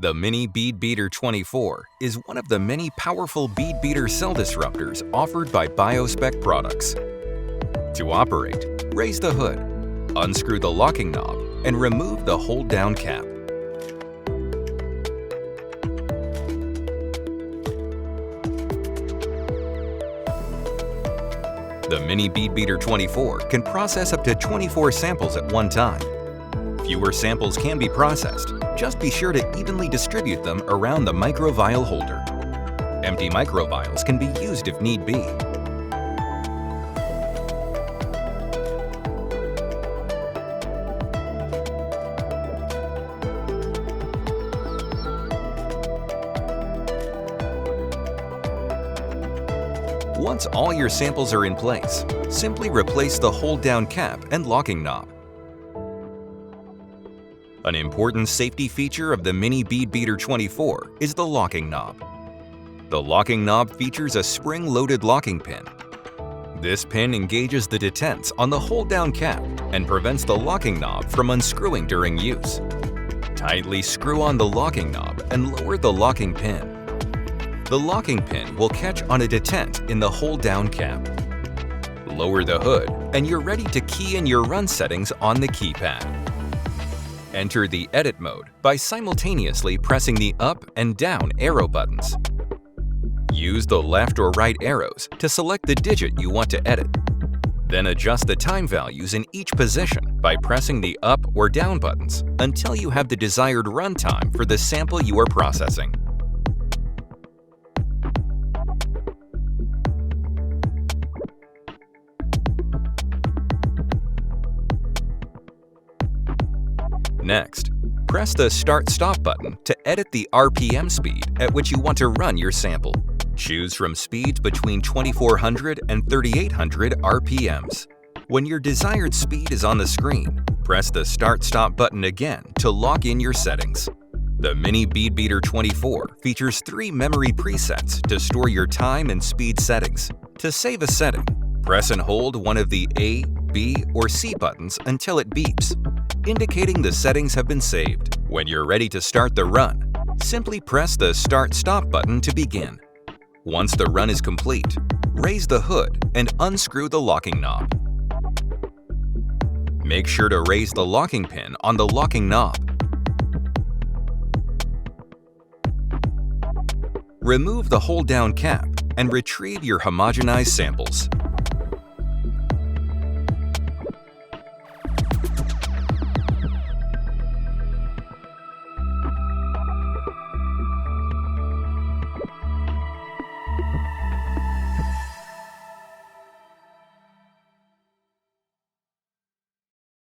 The Mini BeadBeater 24 is one of the many powerful BeadBeater cell disruptors offered by BioSpec Products. To operate, raise the hood, unscrew the locking knob, and remove the hold-down cap. The Mini BeadBeater 24 can process up to 24 samples at one time. Fewer samples can be processed. Just be sure to evenly distribute them around the microbial holder. Empty microbials can be used if need be. Once all your samples are in place, simply replace the hold-down cap and locking knob. An important safety feature of the Mini BeadBeater 24 is the locking knob. The locking knob features a spring-loaded locking pin. This pin engages the detents on the hold-down cap and prevents the locking knob from unscrewing during use. Tightly screw on the locking knob and lower the locking pin. The locking pin will catch on a detent in the hold-down cap. Lower the hood, and you're ready to key in your run settings on the keypad. Enter the edit mode by simultaneously pressing the up and down arrow buttons. Use the left or right arrows to select the digit you want to edit. Then adjust the time values in each position by pressing the up or down buttons until you have the desired run time for the sample you are processing. Next, press the Start-Stop button to edit the RPM speed at which you want to run your sample. Choose from speeds between 2400 and 3800 RPMs. When your desired speed is on the screen, press the Start-Stop button again to lock in your settings. The Mini BeadBeater 24 features 3 memory presets to store your time and speed settings. To save a setting, press and hold one of the A, B, or C buttons until it beeps, indicating the settings have been saved. When you're ready to start the run, simply press the Start-Stop button to begin. Once the run is complete, raise the hood and unscrew the locking knob. Make sure to raise the locking pin on the locking knob. Remove the hold-down cap and retrieve your homogenized samples.